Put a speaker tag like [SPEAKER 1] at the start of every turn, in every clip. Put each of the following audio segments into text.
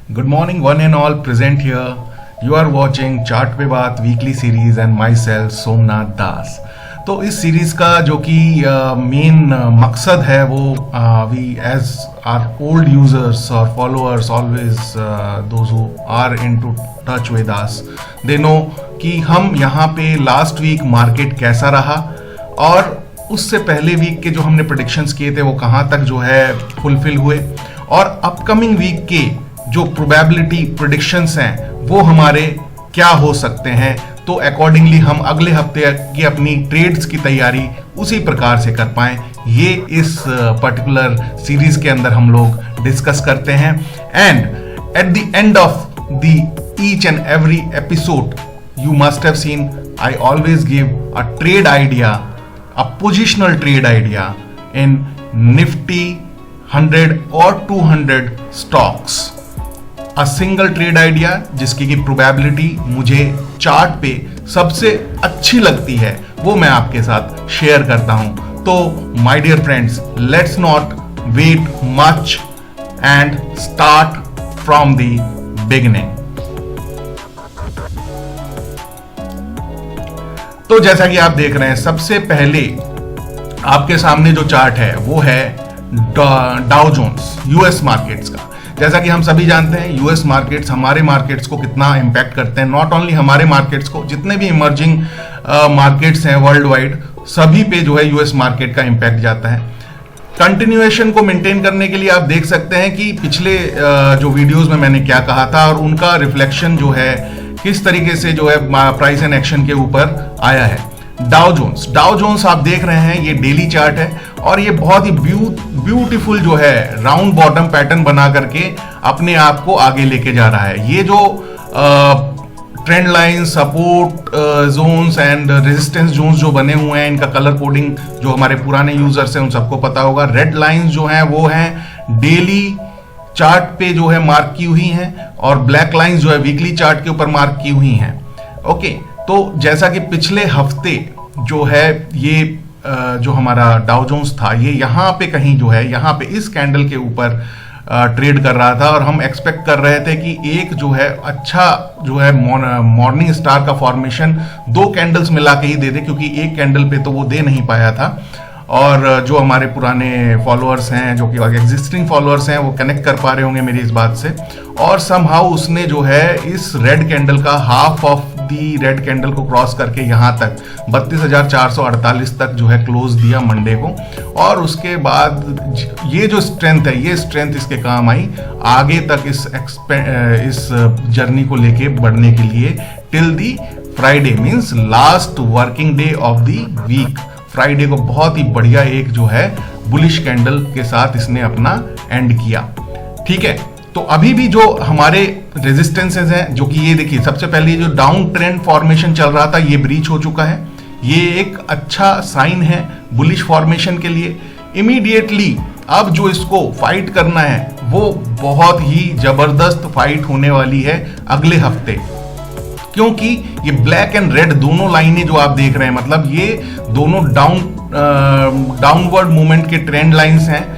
[SPEAKER 1] Good morning, one and all present here. You are watching chart पे बात weekly series and myself Somnath Das. तो इस series का जो कि मेन मकसद है वो we as are old users और followers always those who are into touch with us they know कि हम यहाँ पे लास्ट वीक मार्केट कैसा रहा और उससे पहले वीक के जो हमने प्रेडिक्शंस किए थे वो कहाँ तक जो है फुलफिल हुए और अपकमिंग वीक के जो प्रोबेबिलिटी प्रेडिक्शंस हैं वो हमारे क्या हो सकते हैं। तो अकॉर्डिंगली हम अगले हफ्ते की अपनी ट्रेड्स की तैयारी उसी प्रकार से कर पाएं, ये इस पर्टिकुलर सीरीज के अंदर हम लोग डिस्कस करते हैं। And at the end of the each and every episode you must have seen I always give a trade idea, a positional trade idea in Nifty 100 और 200 stocks. A single trade idea जिसकी की probability मुझे chart पे सबसे अच्छी लगती है वो मैं आपके साथ शेयर करता हूं। तो my dear friends, let's not wait much and start from the beginning. तो जैसा कि आप देख रहे हैं, सबसे पहले आपके सामने जो चार्ट है वो है डाउ जोन्स यूएस मार्केट्स का। जैसा कि हम सभी जानते हैं यूएस मार्केट्स हमारे मार्केट्स को कितना इंपैक्ट करते हैं। नॉट ओनली हमारे मार्केट्स को, जितने भी इमर्जिंग मार्केट्स हैं वर्ल्ड वाइड सभी पे जो है यूएस मार्केट का इंपैक्ट जाता है। कंटिन्यूएशन को मेंटेन करने के लिए आप देख सकते हैं कि पिछले जो वीडियोस में मैंने क्या कहा था और उनका रिफ्लेक्शन जो है किस तरीके से जो है प्राइस एंड एक्शन के ऊपर आया है। डाउ जोन्स आप देख रहे हैं, ये डेली चार्ट है और ये बहुत ही ब्यूटीफुल जो है राउंड बॉटम पैटर्न बना करके अपने आप को आगे लेके जा रहा है। ये जो trend line, support zones and resistance zones जो बने हुए हैं, इनका कलर कोडिंग जो हमारे पुराने यूजर्स हैं उन सबको पता होगा। रेड लाइंस जो हैं वो हैं डेली चार्ट पे जो है मार्क की हुई हैं और ब्लैक लाइंस जो है वीकली चार्ट के ऊपर मार्क की हुई हैं। ओके, तो जैसा कि पिछले हफ्ते जो है ये जो हमारा डाउ जोन्स था ये यहाँ पे कहीं जो है यहाँ पे इस कैंडल के ऊपर ट्रेड कर रहा था और हम एक्सपेक्ट कर रहे थे कि एक जो है अच्छा जो है मॉर्निंग स्टार का फॉर्मेशन दो कैंडल्स मिला के ही दे दे, क्योंकि एक कैंडल पे तो वो दे नहीं पाया था। और जो हमारे पुराने फॉलोअर्स हैं, जो कि एग्जिस्टिंग फॉलोअर्स हैं, वो कनेक्ट कर पा रहे होंगे मेरी इस बात से। और समहाउ उसने जो है इस रेड कैंडल का half of the red candle को क्रॉस करके यहाँ तक 32,448 तक जो है क्लोज दिया मंडे को। और उसके बाद ये जो स्ट्रेंथ है, ये स्ट्रेंथ इसके काम आई आगे तक इस जर्नी को लेके बढ़ने के लिए till the Friday, means last working day of the week. Friday को बहुत ही बढ़िया एक जो है बुलिश कैंडल के साथ इसने अपना एंड किया। ठीक है, तो अभी भी जो हमारे रेजिस्टेंसेस हैं, जो कि ये देखिए सबसे पहले जो डाउन ट्रेंड फॉर्मेशन चल रहा था ये ब्रीच हो चुका है। ये एक अच्छा साइन है बुलिश फॉर्मेशन के लिए। इमीडिएटली अब जो इसको फाइट करना है वो बहुत ही जबरदस्त फाइट होने वाली है अगले हफ्ते, क्योंकि ये ब्लैक एंड रेड दोनों लाइनें जो आप देख रहे हैं, मतलब ये दोनों डाउनवर्ड मूवमेंट के ट्रेंड लाइंस हैं।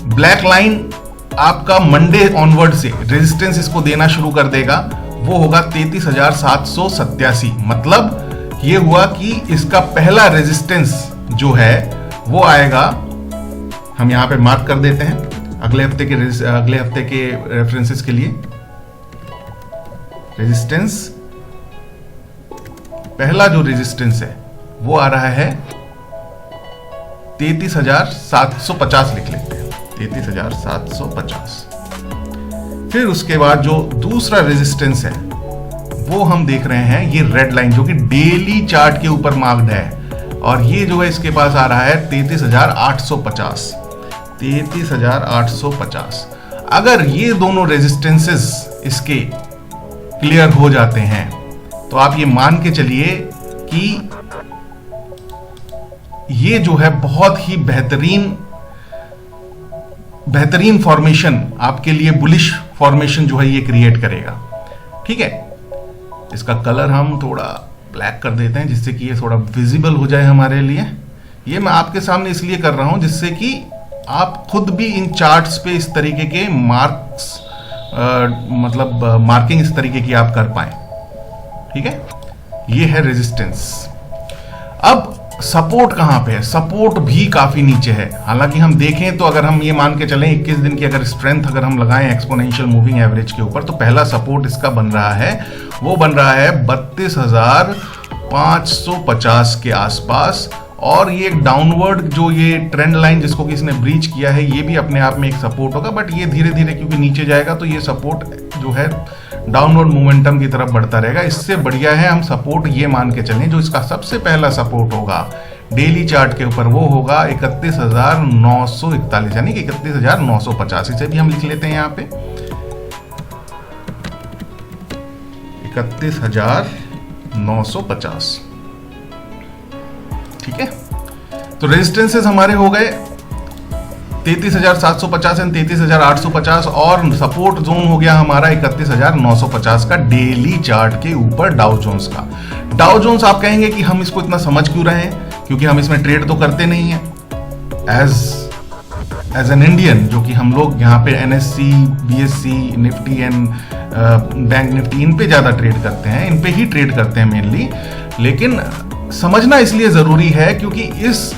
[SPEAKER 1] ब्लैक लाइन आपका मंडे ऑनवर्ड से रेजिस्टेंस इसको देना शुरू कर देगा, वो होगा 33,787। मतलब ये हुआ कि इसका पहला रेजिस्टेंस जो है वो आएगा, हम यहां पे मार्क कर देते हैं अगले हफ्ते के रेफरेंसेस के लिए। रेजिस्टेंस, पहला जो रेजिस्टेंस है वो आ रहा है 33,750 लिख लेते हैं, 33,750। फिर उसके बाद जो दूसरा रेजिस्टेंस है वो हम देख रहे हैं, ये रेड लाइन जो कि डेली चार्ट के ऊपर मार्क्ड है और ये जो है इसके पास आ रहा है 33,850। 33,850। अगर ये दोनों रेजिस्टेंसेस इसके क्लियर हो जाते हैं तो आप ये मान के चलिए कि ये जो है बहुत ही बेहतरीन फॉर्मेशन आपके लिए बुलिश फॉर्मेशन जो है ये क्रिएट करेगा। ठीक है, इसका कलर हम थोड़ा ब्लैक कर देते हैं जिससे कि ये थोड़ा विजिबल हो जाए हमारे लिए। ये मैं आपके सामने इसलिए कर रहा हूं जिससे कि आप खुद भी इन चार्ट्स पे इस तरीके के मार्क्स मतलब मार्किंग इस तरीके की आप कर पाए। ठीक है, ये है रेजिस्टेंस। अब सपोर्ट कहां पे है? सपोर्ट भी काफी नीचे है। हालांकि हम देखें तो अगर हम ये मान के चलें 21 दिन की अगर स्ट्रेंथ अगर हम लगाएं एक्सपोनेंशियल मूविंग एवरेज के ऊपर, तो पहला सपोर्ट इसका बन रहा है, वो बन रहा है 32,550 के आसपास। और ये एक डाउनवर्ड जो ये ट्रेंड लाइन जिसको कि इसने ब्रीच किया है, ये भी अपने आप में एक सपोर्ट होगा, बट ये धीरे धीरे क्योंकि नीचे जाएगा तो ये सपोर्ट जो है डाउनवर्ड मोमेंटम की तरफ बढ़ता रहेगा। इससे बढ़िया है हम सपोर्ट ये मान के चलें, जो इसका सबसे पहला सपोर्ट होगा डेली चार्ट के ऊपर, वो होगा 31,941, यानी कि 31,950। इसे भी हम लिख लेते हैं यहाँ पे 31,950। ठीक है, तो रेजिस्टेंसेस हमारे हो गए 33,750 एंड 33,850, और सपोर्ट जोन हो गया हमारा 31,950 का डिली चार्ट के ऊपर डाउ जोन्स का। डाउ जोन्स आप कहेंगे कि हम इसको इतना समझ क्यों रहे हैं, क्योंकि हम इसमें ट्रेड तो करते नहीं है एज एन इंडियन, जो कि हम लोग यहाँ पे NSE, BSE, Nifty and bank Nifty, इन पे ज्यादा ट्रेड करते हैं, इन पे ही ट्रेड करते हैं मेनली। लेकिन समझना इसलिए जरूरी है क्योंकि इस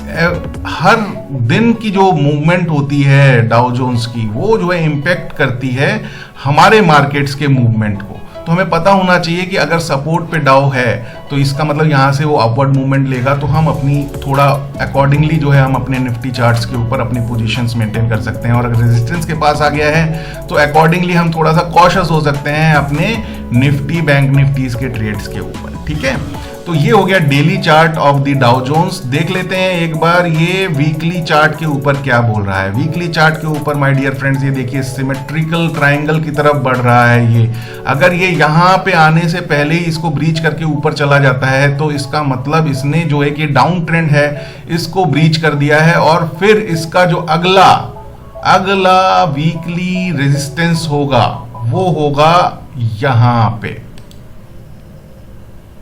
[SPEAKER 1] हर दिन की जो मूवमेंट होती है डाउ जोन्स की, वो जो है इम्पैक्ट करती है हमारे मार्केट्स के मूवमेंट को। तो हमें पता होना चाहिए कि अगर सपोर्ट पे डाउ है तो इसका मतलब यहाँ से वो अपवर्ड मूवमेंट लेगा, तो हम अपनी थोड़ा अकॉर्डिंगली जो है हम अपने निफ्टी चार्ट्स के ऊपर अपनी पोजीशंस मेंटेन कर सकते हैं। और अगर रेजिस्टेंस के पास आ गया है तो अकॉर्डिंगली हम थोड़ा सा कॉशियस हो सकते हैं अपने निफ्टी बैंक निफ्टीज के ट्रेड्स के ऊपर। ठीक है, तो ये हो गया daily chart of the Dow Jones. देख लेते हैं एक बार ये वीकली चार्ट के ऊपर क्या बोल रहा है। वीकली चार्ट के ऊपर माय डियर फ्रेंड्स, ये देखिए सिमेट्रिकल ट्रायंगल की तरफ बढ़ रहा है। ये अगर ये यहाँ पे आने से पहले ही इसको ब्रीच करके ऊपर चला जाता है तो इसका मतलब इसने जो है कि डाउन ट्रेंड है इसको ब्रीच कर दिया है, और फिर इसका जो अगला वीकली रेजिस्टेंस होगा वो होगा यहां पे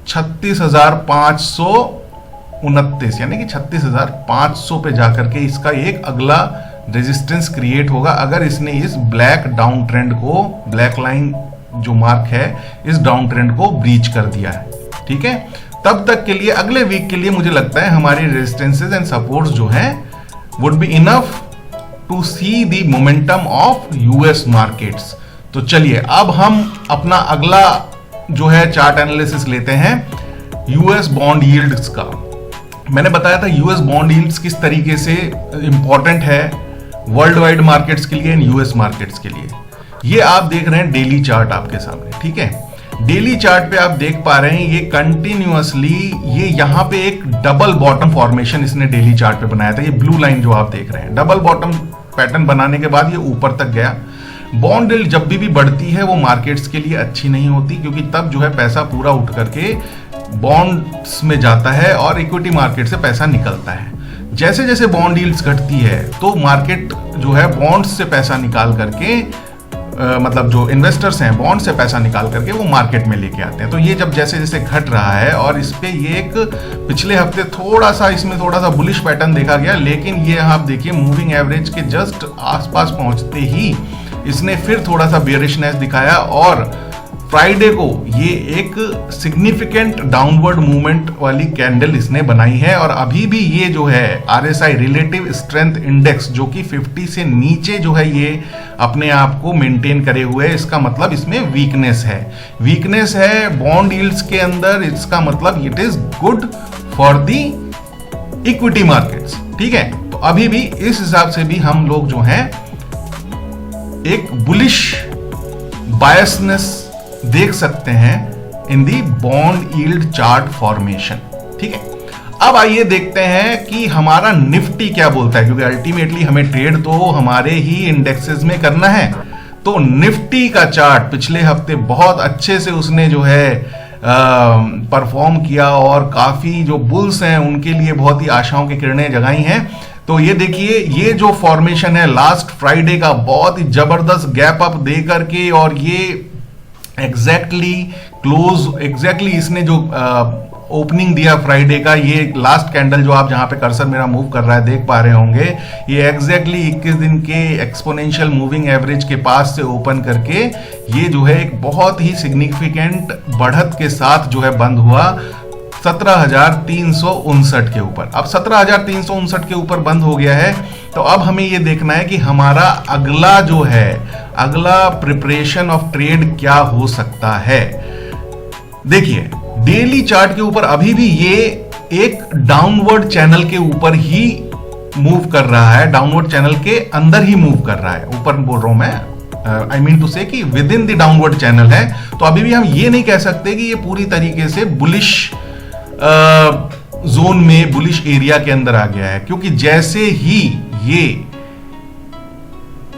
[SPEAKER 1] 36,529, यानी कि 36,500 पे जाकर के इसका एक अगला रेजिस्टेंस क्रिएट होगा, अगर इसने इस ब्लैक डाउन ट्रेंड को, ब्लैक लाइन जो मार्क है, इस डाउन ट्रेंड को ब्रीच कर दिया है। ठीक है, तब तक के लिए अगले वीक के लिए मुझे लगता है हमारी रेजिस्टेंसेस एंड सपोर्ट्स जो हैं would be enough to see the momentum of US markets. तो चलिए अब हम अपना अगला जो है चार्ट एनालिसिस लेते हैं यूएस बॉन्ड यील्ड्स का। मैंने बताया था यूएस बॉन्ड यील्ड्स किस तरीके से इंपॉर्टेंट है वर्ल्ड वाइड मार्केट्स के लिए एंड यूएस मार्केट्स के लिए। ये आप देख रहे हैं डेली चार्ट आपके सामने। ठीक है, डेली चार्ट पे आप देख पा रहे हैं ये कंटिन्यूअसली, ये यहाँ पे एक डबल बॉटम फॉर्मेशन इसने डेली चार्ट पे बनाया था। ये ब्लू लाइन जो आप देख रहे हैं, डबल बॉटम पैटर्न बनाने के बाद ये ऊपर तक गया। बॉन्ड यील्ड जब भी बढ़ती है वो मार्केट्स के लिए अच्छी नहीं होती, क्योंकि तब जो है पैसा पूरा उठ करके बॉन्ड्स में जाता है और इक्विटी मार्केट से पैसा निकलता है। जैसे जैसे बॉन्ड यील्ड्स घटती है तो मार्केट जो है बॉन्ड्स से पैसा निकाल करके मतलब जो इन्वेस्टर्स हैं बॉन्ड से पैसा निकाल करके वो मार्केट में लेके आते हैं। तो ये जब जैसे जैसे घट रहा है, और इस पे ये एक पिछले हफ्ते थोड़ा सा बुलिश पैटर्न देखा गया, लेकिन ये आप देखिए मूविंग एवरेज के जस्ट आसपास पहुंचते ही इसने फिर थोड़ा सा बेयरिशनेस दिखाया, और फ्राइडे को ये एक सिग्निफिकेंट डाउनवर्ड मूवमेंट वाली कैंडल इसने बनाई है। और अभी भी ये जो है RSI रिलेटिव स्ट्रेंथ इंडेक्स जो कि 50 से नीचे जो है ये अपने आप को मेंटेन करे हुए है। इसका मतलब इसमें वीकनेस है बॉन्ड यील्ड्स के अंदर। इसका मतलब it is good for the equity markets. ठीक है, तो अभी भी इस हिसाब से भी हम लोग जो हैं एक बुलिश बायसनेस देख सकते हैं इन दी बॉन्ड यील्ड चार्ट फॉर्मेशन। ठीक है, अब आइए देखते हैं कि हमारा निफ्टी क्या बोलता है, क्योंकि अल्टीमेटली हमें ट्रेड तो हमारे ही इंडेक्सेस में करना है। तो निफ्टी का चार्ट पिछले हफ्ते बहुत अच्छे से उसने जो है परफॉर्म किया, और काफी जो बुल्स हैं उनके लिए बहुत ही आशाओं की किरणें जगाई हैं। तो ये देखिए, ये जो फॉर्मेशन है लास्ट फ्राइडे का, बहुत ही जबरदस्त गैप अप दे करके, और ये एग्जैक्टली इसने जो ओपनिंग दिया फ्राइडे का, ये लास्ट कैंडल जो आप जहां पे कर्सर मेरा मूव कर रहा है देख पा रहे होंगे, ये एग्जैक्टली 21 दिन के एक्सपोनेंशियल मूविंग एवरेज के पास से ओपन करके ये जो है एक बहुत ही सिग्निफिकेंट बढ़त के साथ जो है बंद हुआ 17,359 के ऊपर। अब 17,359 के ऊपर बंद हो गया है, तो अब हमें ये देखना है कि हमारा अगला जो है, अगला प्रिपरेशन ऑफ ट्रेड क्या हो सकता है। देखिए डेली चार्ट के ऊपर अभी भी ये एक डाउनवर्ड चैनल के ऊपर ही मूव कर रहा है, डाउनवर्ड चैनल के अंदर ही मूव कर रहा है, ऊपर बोल रहा हूं मैं, आई मीन टू से कि with in the downward channel है। तो अभी भी हम ये नहीं कह सकते कि ये पूरी तरीके से बुलिश जोन में, बुलिश एरिया के अंदर आ गया है, क्योंकि जैसे ही ये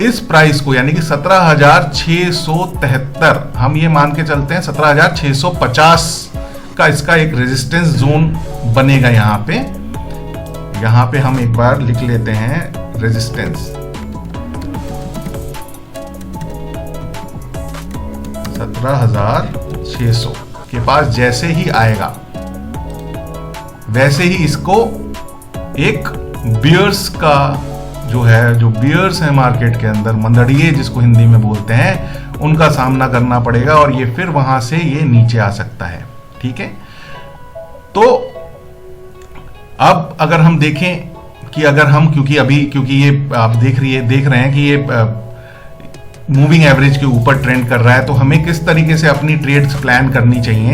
[SPEAKER 1] इस प्राइस को यानी कि 17,673 हम ये मान के चलते हैं 17,650 का इसका एक रेजिस्टेंस जोन बनेगा। यहां पे हम एक बार लिख लेते हैं रेजिस्टेंस 17,600 के पास जैसे ही आएगा वैसे ही इसको एक बियर्स का जो बियर्स है मार्केट के अंदर, मंदड़िए जिसको हिंदी में बोलते हैं, उनका सामना करना पड़ेगा और ये फिर वहां से ये नीचे आ सकता है। ठीक है, तो अब अगर हम देखें कि अगर हम क्योंकि ये आप देख रहे हैं कि ये मूविंग एवरेज के ऊपर ट्रेंड कर रहा है, तो हमें किस तरीके से अपनी ट्रेड्स प्लान करनी चाहिए।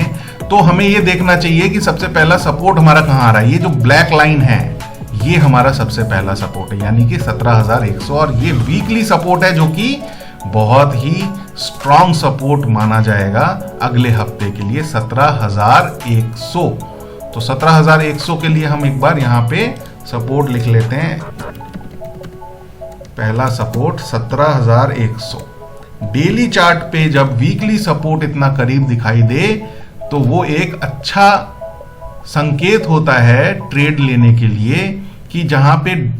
[SPEAKER 1] तो हमें ये देखना चाहिए कि सबसे पहला सपोर्ट हमारा कहां आ रहा है। ये जो ब्लैक लाइन है ये हमारा सबसे पहला सपोर्ट है, यानी कि 17,100, और ये वीकली सपोर्ट है जो कि बहुत ही स्ट्रॉन्ग सपोर्ट माना जाएगा अगले हफ्ते के लिए 17,100। तो 17,100 के लिए हम एक बार यहां पे सपोर्ट लिख लेते हैं। पहला सपोर्ट 17,100। डेली चार्ट पे जब वीकली सपोर्ट इतना करीब दिखाई दे तो वो एक अच्छा संकेत होता है ट्रेड लेने के लिए, कि जहां पे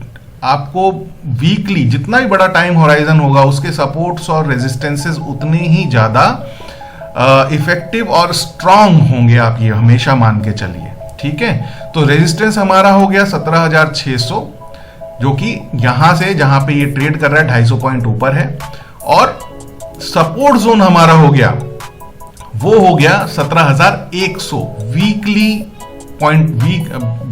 [SPEAKER 1] आपको वीकली जितना भी बड़ा टाइम होराइजन होगा उसके सपोर्ट्स और रेजिस्टेंसेस उतने ही ज्यादा इफेक्टिव और स्ट्रांग होंगे, आप ये हमेशा मान के चलिए। ठीक है, तो रेजिस्टेंस हमारा हो गया 17,600, जो कि यहां से जहां पे ये ट्रेड कर रहा है 250 पॉइंट ऊपर है, और सपोर्ट जोन हमारा हो गया 17,100 weekly point,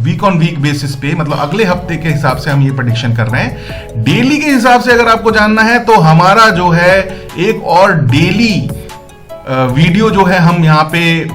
[SPEAKER 1] week on week basis पे, मतलब अगले हफ्ते के हिसाब से हम ये प्रेडिक्शन कर रहे हैं। डेली के हिसाब से अगर आपको जानना है तो हमारा जो है एक और डेली वीडियो जो है हम यहाँ पे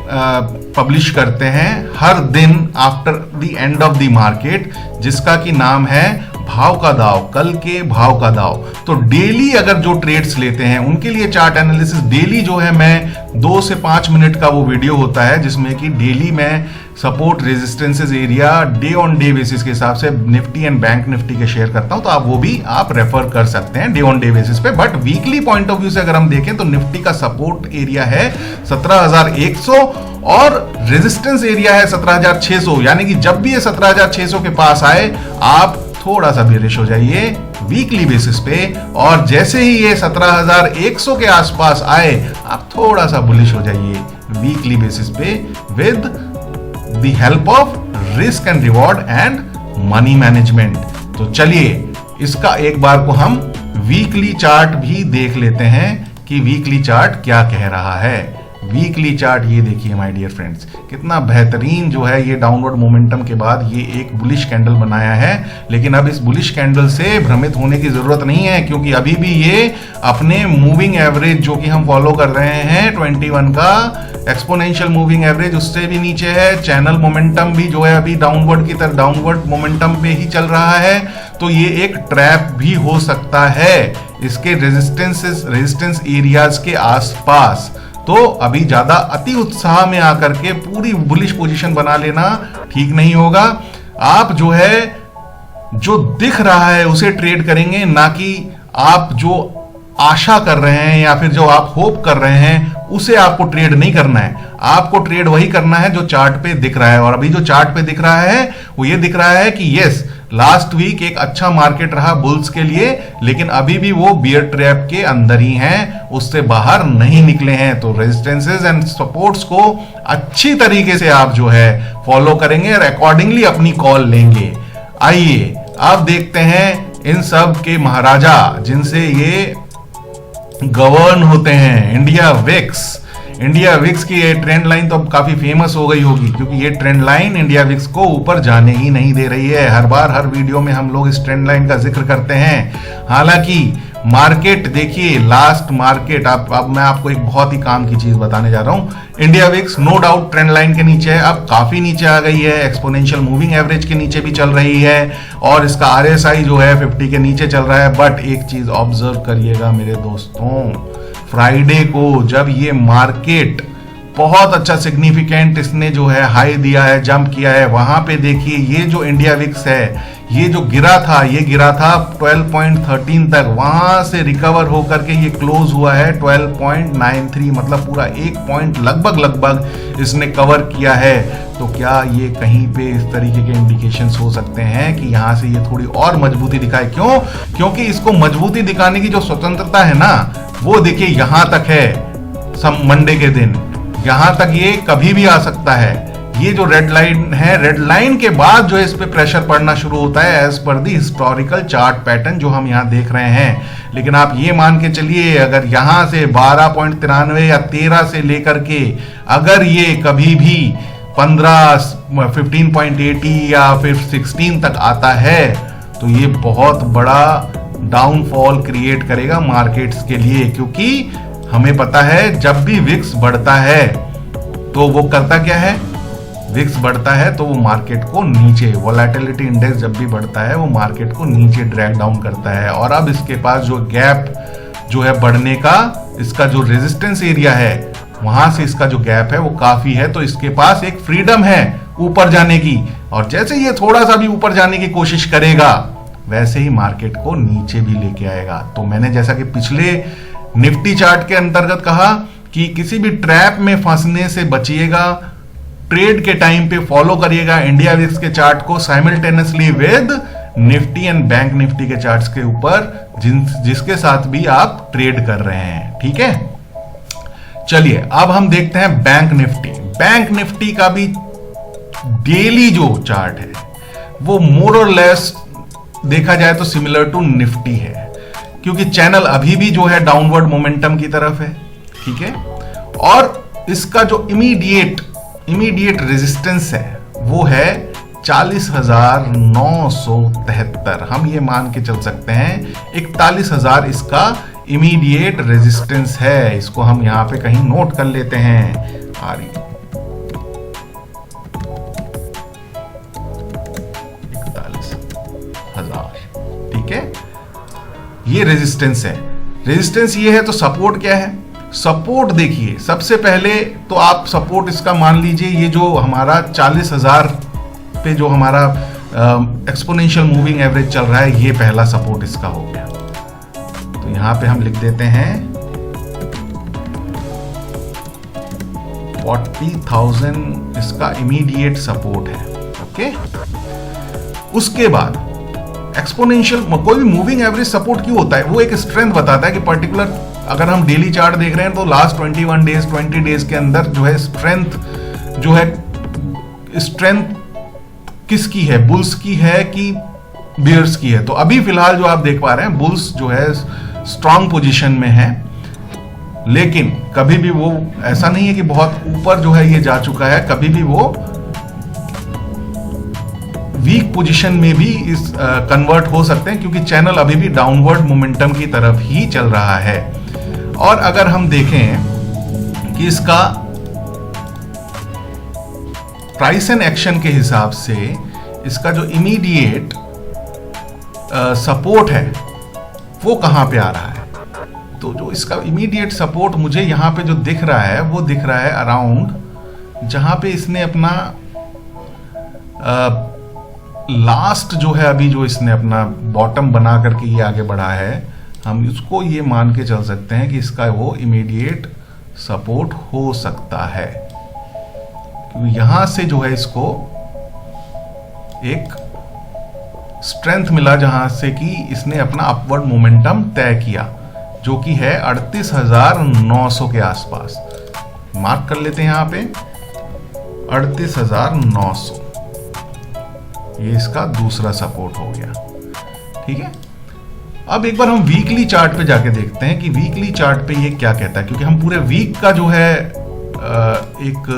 [SPEAKER 1] पब्लिश करते हैं हर दिन after the end of the market, जिसका कि नाम है भाव का दाव, कल के भाव का दाव। तो डेली अगर जो ट्रेड्स लेते हैं उनके लिए चार्ट एनालिसिस डेली जो है मैं 2 से 5 मिनट का वो वीडियो होता है, जिसमें कि डेली मैं support resistances area day on day basis के हिसाब से निफ्टी एंड बैंक निफ्टी के शेयर करता हूं, तो आप वो भी आप रेफर कर सकते हैं डे ऑन डे बेसिस पे। But weekly point of view से अगर हम देखें तो निफ्टी का सपोर्ट एरिया है 17,100 और रेजिस्टेंस एरिया है 17,600, यानी कि जब भी ये 17,600 के पास आए आप थोड़ा सा बेरिश हो जाइए वीकली बेसिस पे, और जैसे ही ये 17,100 के आसपास आए आप थोड़ा सा बुलिश हो जाइए वीकली बेसिस पे with the help of risk and reward and money management. तो चलिए इसका एक बार को हम वीकली चार्ट भी देख लेते हैं कि वीकली चार्ट क्या कह रहा है। वीकली चार्ट ये देखिए माय डियर फ्रेंड्स, कितना बेहतरीन जो है ये डाउनवर्ड मोमेंटम के बाद ये एक बुलिश कैंडल बनाया है। लेकिन अब इस बुलिश कैंडल से भ्रमित होने की जरूरत नहीं है, क्योंकि अभी भी ये अपने मूविंग एवरेज जो कि हम फॉलो कर रहे हैं 21 का एक्सपोनेंशियल मूविंग एवरेज, उससे भी नीचे है। चैनल मोमेंटम भी जो है अभी डाउनवर्ड की तरफ, डाउनवर्ड मोमेंटम पे ही चल रहा है। तो ये एक ट्रैप भी हो सकता है इसके रेजिस्टेंस एरियाज के आसपास। तो अभी ज्यादा अति उत्साह में आकर के पूरी बुलिश पोजीशन बना लेना ठीक नहीं होगा। आप जो है जो दिख रहा है उसे ट्रेड करेंगे, ना कि आप जो आशा कर रहे हैं या फिर जो आप होप कर रहे हैं उसे आपको ट्रेड नहीं करना है। आपको ट्रेड वही करना है जो चार्ट पे दिख रहा है, और अभी जो चार्ट पे दिख रहा है वो ये दिख रहा है कि यस, लास्ट वीक एक अच्छा मार्केट रहा बुल्स के लिए, लेकिन अभी भी वो बियर ट्रैप के अंदर ही हैं, उससे बाहर नहीं निकले हैं। तो रेजिस्टेंसेस एंड सपोर्ट्स को अच्छी तरीके से आप जो है फॉलो करेंगे और अकॉर्डिंगली अपनी कॉल लेंगे। आइए अब देखते हैं इन सब के महाराजा जिनसे ये गवर्न होते हैं, इंडिया विक्स। इंडिया विक्स की ये ट्रेंड लाइन तो अब काफी फेमस हो गई होगी, क्योंकि ये ट्रेंड लाइन इंडिया विक्स को ऊपर जाने ही नहीं दे रही है। हर बार हर वीडियो में हम लोग इस ट्रेंड लाइन का जिक्र करते हैं। हालांकि मार्केट देखिए, लास्ट मार्केट अब मैं आपको एक बहुत ही काम की चीज बताने जा रहा हूं। India VIX no doubt trend line के नीचे है, अब काफी नीचे आ गई है, एक्सपोनेंशियल मूविंग एवरेज के नीचे भी चल रही है, और इसका आरएसआई जो है 50 के नीचे चल रहा है। बट एक चीज ऑब्जर्व करिएगा मेरे दोस्तों, फ्राइडे को जब ये मार्केट बहुत अच्छा सिग्निफिकेंट इसने जो है हाई दिया है, जंप किया है, वहां पे देखिए ये जो इंडिया विक्स है, ये जो गिरा था, ये गिरा था 12.13 तक, वहां से रिकवर होकर के ये क्लोज हुआ है 12.93, मतलब पूरा 1 पॉइंट लगभग इसने कवर किया है। तो क्या ये कहीं पे इस तरीके के इंडिकेशंस हो सकते हैं कि यहां से ये थोड़ी और मजबूती दिखाए? क्यों? क्योंकि इसको मजबूती दिखाने की जो स्वतंत्रता है ना, वो देखिए यहां तक है। मंडे के दिन यहां तक ये कभी भी आ सकता है। ये जो रेड लाइन है, रेड लाइन के बाद जो है इस पे प्रेशर पड़ना शुरू होता है एज पर दी हिस्टोरिकल चार्ट पैटर्न जो हम यहाँ देख रहे हैं। लेकिन आप ये मान के चलिए, अगर यहां से 12.93 या 13 से लेकर के अगर ये कभी भी 15.80 या फिर 16 तक आता है, तो ये बहुत बड़ा डाउनफॉल क्रिएट करेगा मार्केट्स के लिए। क्योंकि हमें पता है जब भी विक्स बढ़ता है तो वो करता क्या है, विक्स बढ़ता है तो वो मार्केट को नीचे, वोलेटिलिटी इंडेक्स जब भी बढ़ता है वो मार्केट को नीचे ड्रैग डाउन करता है। और अब इसके पास जो गैप जो है बढ़ने का, इसका जो रेजिस्टेंस एरिया है, वहां से इसका जो गैप है वो काफी है, तो इसके पास एक फ्रीडम है ऊपर जाने की। और जैसे ये थोड़ा सा भी ऊपर जाने की कोशिश करेगा, वैसे ही मार्केट को नीचे भी लेके आएगा। तो मैंने जैसा कि पिछले निफ्टी चार्ट के अंतर्गत कहा कि किसी भी ट्रैप में फंसने से बचिएगा, ट्रेड के टाइम पे फॉलो करिएगा इंडिया विक्स के चार्ट को simultaneously with Nifty and bank Nifty के चार्ट्स के ऊपर, जिसके साथ भी आप ट्रेड कर रहे हैं। ठीक है, चलिए अब हम देखते हैं बैंक निफ्टी। बैंक निफ्टी का भी डेली जो चार्ट है वो मोर और लेस देखा जाए तो सिमिलर टू निफ्टी है, क्योंकि चैनल अभी भी जो है डाउनवर्ड मोमेंटम की तरफ है। ठीक है, और इसका जो इमीडिएट रेजिस्टेंस है वो है 40,973। हम ये मान के चल सकते हैं 41,000 इसका इमीडिएट रेजिस्टेंस है। इसको हम यहां पे कहीं नोट कर लेते हैं। 41,000, ठीक है, ये रेजिस्टेंस है। रेजिस्टेंस ये है, तो सपोर्ट क्या है? सपोर्ट देखिए, सबसे पहले तो आप सपोर्ट इसका मान लीजिए, ये जो हमारा 40,000 पे जो हमारा एक्सपोनेंशियल मूविंग एवरेज चल रहा है, ये पहला सपोर्ट इसका हो गया। तो यहां पे हम लिख देते हैं 40,000 इसका इमीडिएट सपोर्ट है। ओके, उसके बाद एक्सपोनेंशियल, कोई भी मूविंग एवरेज सपोर्ट क्यों होता है? वो एक स्ट्रेंथ बताता है कि पर्टिकुलर, अगर हम डेली चार्ट देख रहे हैं तो लास्ट 21 डेज 20 डेज के अंदर जो है स्ट्रेंथ किसकी है, बुल्स की है कि बियर्स की है? तो अभी फिलहाल जो आप देख पा रहे हैं, बुल्स जो है स्ट्रांग पोजीशन में है, लेकिन कभी भी वो ऐसा नहीं है कि बहुत ऊपर जो है ये जा चुका है, कभी भी वो वीक पोजीशन में भी इस कन्वर्ट हो सकते हैं, क्योंकि चैनल अभी भी डाउनवर्ड मोमेंटम की तरफ ही चल रहा है। और अगर हम देखें कि इसका प्राइस एंड एक्शन के हिसाब से इसका जो इमीडिएट सपोर्ट है वो कहां पे आ रहा है, तो जो इसका इमीडिएट सपोर्ट मुझे यहां पे जो दिख रहा है वो दिख रहा है अराउंड जहां पे इसने अपना लास्ट जो है अभी जो इसने अपना बॉटम बना करके ये आगे बढ़ा है, हम इसको ये मान के चल सकते हैं कि इसका वो इमीडिएट सपोर्ट हो सकता है। क्योंकि यहां से जो है इसको एक स्ट्रेंथ मिला जहां से कि इसने अपना अपवर्ड मोमेंटम तय किया, जो कि है 38,900 के आसपास। मार्क कर लेते हैं यहां पे 38,900, ये इसका दूसरा सपोर्ट हो गया। ठीक है, अब एक बार हम वीकली चार्ट पे जाके देखते हैं कि वीकली चार्ट पे ये क्या कहता है, क्योंकि हम पूरे वीक का जो है एक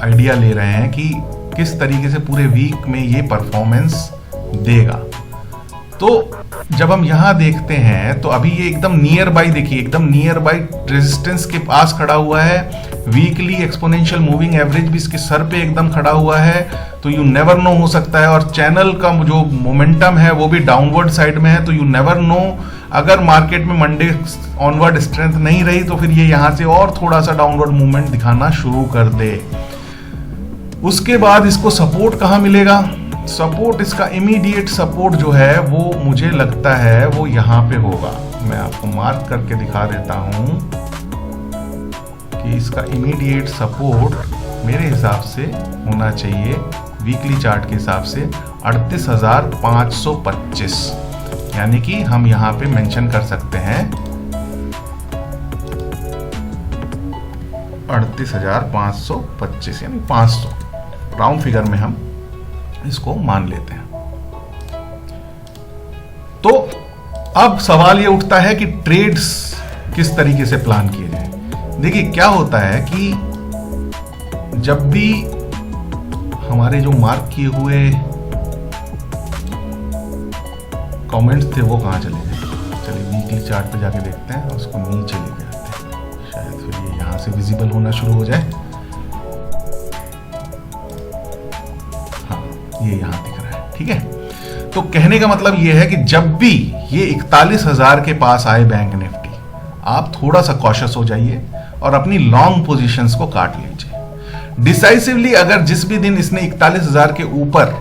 [SPEAKER 1] आइडिया ले रहे हैं कि किस तरीके से पूरे वीक में ये परफॉर्मेंस देगा। तो जब हम यहां देखते हैं तो अभी ये एकदम नियर बाई, देखिए एकदम नियर बाई रेजिस्टेंस के पास खड़ा हुआ है। वीकली एक्सपोनेंशियल मूविंग एवरेज भी इसके सर पे एकदम खड़ा हुआ है। तो यू नेवर नो हो सकता है, और चैनल का जो मोमेंटम है वो भी डाउनवर्ड साइड में है। तो यू नेवर नो, अगर मार्केट में मंडे ऑनवर्ड स्ट्रेंथ नहीं रही तो फिर ये यहां से और थोड़ा सा डाउनवर्ड मूवमेंट दिखाना शुरू कर दे। उसके बाद इसको सपोर्ट कहां मिलेगा? सपोर्ट, इसका इमीडिएट सपोर्ट जो है वो मुझे लगता है वो यहां पे होगा। मैं आपको मार्क करके दिखा देता हूं कि इसका इमीडिएट सपोर्ट मेरे हिसाब से होना चाहिए वीकली चार्ट के हिसाब से 38,525, यानी कि हम यहां पे मेंशन कर सकते हैं 38,525 यानी 500, राउंड फिगर में हम इसको मान लेते हैं। तो अब सवाल ये उठता है कि ट्रेड्स किस तरीके से प्लान किए जाए। देखिए क्या होता है कि जब भी हमारे जो मार्क किए हुए कमेंट्स थे वो कहां चले गए? चलिए वीकली चार्ट पे जाके देखते हैं, उसको नीचे लेके आते हैं, शायद फिर ये यहां से विजिबल होना शुरू हो जाए। ये यहां दिख रहा है। ठीक है, तो कहने का मतलब ये है कि जब भी ये 41,000 के पास आए बैंक निफ्टी, आप थोड़ा सा कॉशियस हो जाइए और अपनी लॉन्ग पोजीशंस को काट लीजिए डिसाइसिवली। अगर जिस भी दिन इसने 41,000 के ऊपर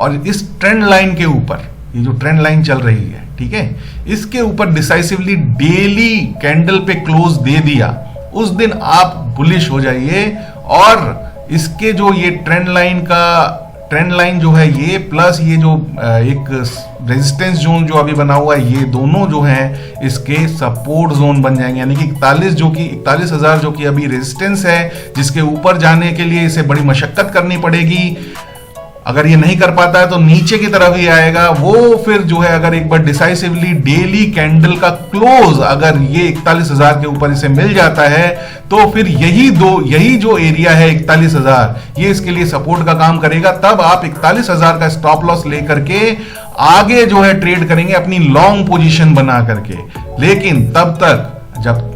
[SPEAKER 1] और इस ट्रेंड लाइन के ऊपर, ये जो ट्रेंड लाइन चल रही है, ठीक है, इसके ऊपर डिसाइसिवली डेली कैंडल पे क्लोज दे दिया, उस दिन आप बुलिश हो जाइए। और इसके जो ये ट्रेंड लाइन जो है ये प्लस ये जो एक रेजिस्टेंस जोन जो अभी बना हुआ है, ये दोनों जो है इसके सपोर्ट जोन बन जाएंगे। यानी कि 41,000 जो कि अभी रेजिस्टेंस है, जिसके ऊपर जाने के लिए इसे बड़ी मशक्कत करनी पड़ेगी। अगर ये नहीं कर पाता है तो नीचे की तरफ ही आएगा वो। फिर जो है अगर एक बार डिसाइसिवली डेली कैंडल का क्लोज अगर ये 41,000 के ऊपर इसे मिल जाता है तो फिर यही जो एरिया है 41,000, ये इसके लिए सपोर्ट का काम करेगा। तब आप 41,000 का स्टॉप लॉस लेकर के आगे जो है ट्रेड करेंगे अपनी लॉन्ग पोजीशन बना करके। लेकिन तब तक जब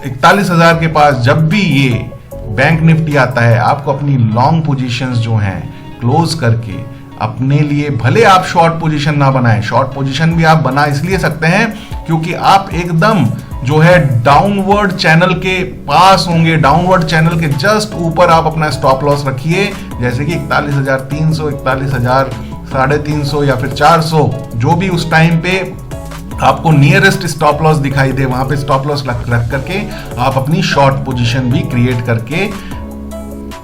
[SPEAKER 1] 41,000 के पास जब भी ये बैंक निफ्टी आता है, आपको अपनी लॉन्ग पोजीशंस जो हैं क्लोज करके अपने लिए, भले आप शॉर्ट पोजीशन ना बनाएं, शॉर्ट पोजीशन भी आप बना इसलिए सकते हैं क्योंकि आप एकदम जो है डाउनवर्ड चैनल के पास होंगे, डाउनवर्ड चैनल के जस्ट ऊपर आप अपना स्टॉप लॉस रखिए। जैसे कि 41,300, 41,350 या फिर 400, जो भी उस टाइम पे आपको नियरेस्ट स्टॉप लॉस दिखाई दे, वहां पे स्टॉप लॉस रख करके आप अपनी शॉर्ट पोजीशन भी क्रिएट करके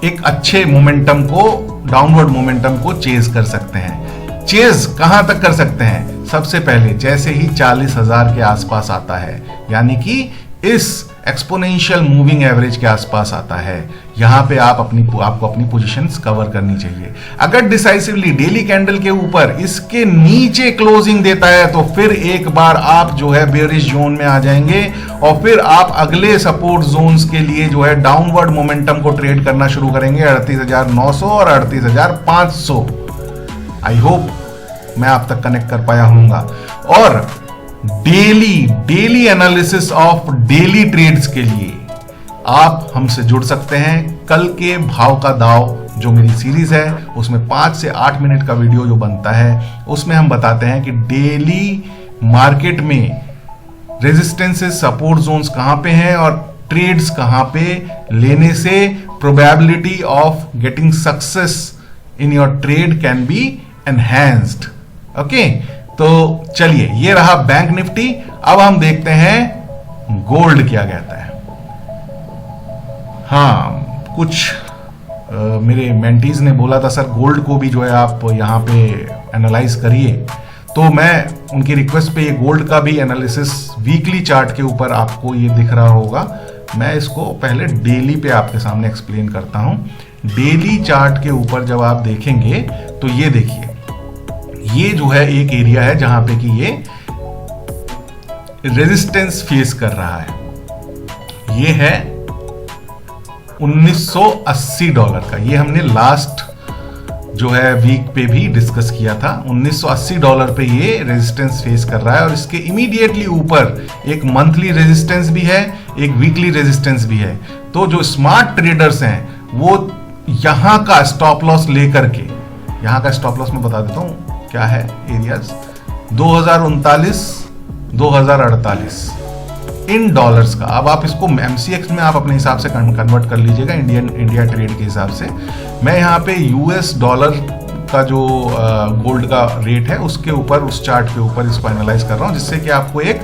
[SPEAKER 1] एक अच्छे मोमेंटम को, डाउनवर्ड मोमेंटम को चेज कर सकते हैं। चेज कहां तक कर सकते हैं? सबसे पहले जैसे ही 40,000 के आसपास आता है, यानी कि इस एक्सपोनेंशियल मूविंग एवरेज के आसपास आता है, यहां पे आपको अपनी पोजीशंस कवर करनी चाहिए। अगर डिसाइसिवली डेली कैंडल के ऊपर इसके नीचे क्लोजिंग देता है तो फिर एक बार आप जो है बेयरिश जोन में आ जाएंगे और फिर आप अगले सपोर्ट जोन्स के लिए जो है डाउनवर्ड मोमेंटम को ट्रेड करना शुरू करेंगे 38,900 और 38,500। आई होप मैं आप तक कनेक्ट कर पाया हूंगा। और daily analysis of daily trades के लिए आप हमसे जुड़ सकते हैं। कल के भाव का दाव जो मेरी सीरीज है उसमें 5 से 8 मिनट का वीडियो जो बनता है, उसमें हम बताते हैं कि डेली मार्केट में रेजिस्टेंसेस, सपोर्ट जोन्स कहां पे हैं और ट्रेड्स कहां पे लेने से probability of getting success in your trade can be enhanced. Okay, तो चलिए ये रहा बैंक निफ्टी। अब हम देखते हैं गोल्ड क्या कहता है। हाँ, कुछ मेरे मेंटीज ने बोला था सर गोल्ड को भी जो है आप यहाँ पे एनालाइज करिए। तो मैं उनकी रिक्वेस्ट पे ये गोल्ड का भी एनालिसिस वीकली चार्ट के ऊपर आपको ये दिख रहा होगा। मैं इसको पहले डेली पे आपके सामने एक्सप्लेन करता हूँ। डेली चार्ट के ऊपर जब आप देखेंगे तो ये देखिए, ये जो है एक एरिया है जहां पे कि ये रेजिस्टेंस फेस कर रहा है। ये है $1980 का। ये हमने लास्ट जो है वीक पे भी डिस्कस किया था। $1980 पे ये रेजिस्टेंस फेस कर रहा है और इसके इमीडिएटली ऊपर एक मंथली रेजिस्टेंस भी है, एक वीकली रेजिस्टेंस भी है। तो जो स्मार्ट ट्रेडर्स हैं वो यहां का स्टॉप लॉस लेकर के, यहां का स्टॉप लॉस मैं बता देता हूं क्या है एरियाज, 2039 2048 इन डॉलर्स का। अब आप इसको MCX में आप अपने हिसाब से कन्वर्ट कर लीजिएगा, इंडिया ट्रेड के हिसाब से। मैं यहाँ पे US डॉलर का जो गोल्ड का रेट है उसके ऊपर, उस चार्ट के ऊपर इसको एनालाइज कर रहा हूँ, जिससे कि आपको एक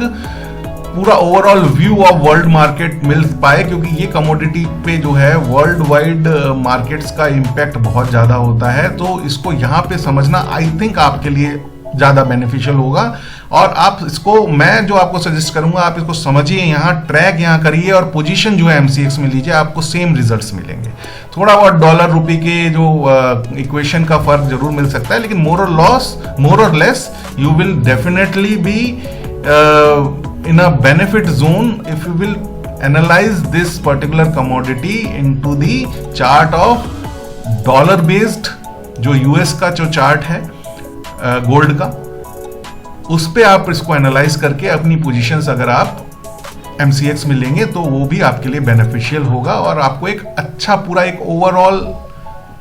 [SPEAKER 1] पूरा overall view of world market मिल पाए, क्योंकि ये कमोडिटी पे जो है वर्ल्ड वाइड मार्केट्स का इम्पैक्ट बहुत ज़्यादा होता है। तो इसको यहाँ पे समझना आई थिंक आपके लिए ज़्यादा बेनिफिशियल होगा। और आप इसको, मैं जो आपको सजेस्ट करूंगा, आप इसको समझिए, यहाँ ट्रैक यहाँ करिए और पोजीशन जो है MCX में लीजिए, आपको सेम रिजल्ट्स मिलेंगे। थोड़ा बहुत डॉलर रुपये के जो इक्वेशन का फर्क जरूर मिल सकता है, लेकिन मोर और less you will definitely be in a benefit zone if you will analyze this particular commodity into the chart of dollar based, जो US का जो चार्ट है गोल्ड का, उस पे आप इसको एनालाइज करके अपनी पोजीशंस अगर आप MCX में लेंगे तो वो भी आपके लिए बेनिफिशियल होगा और आपको एक अच्छा पूरा एक ओवरऑल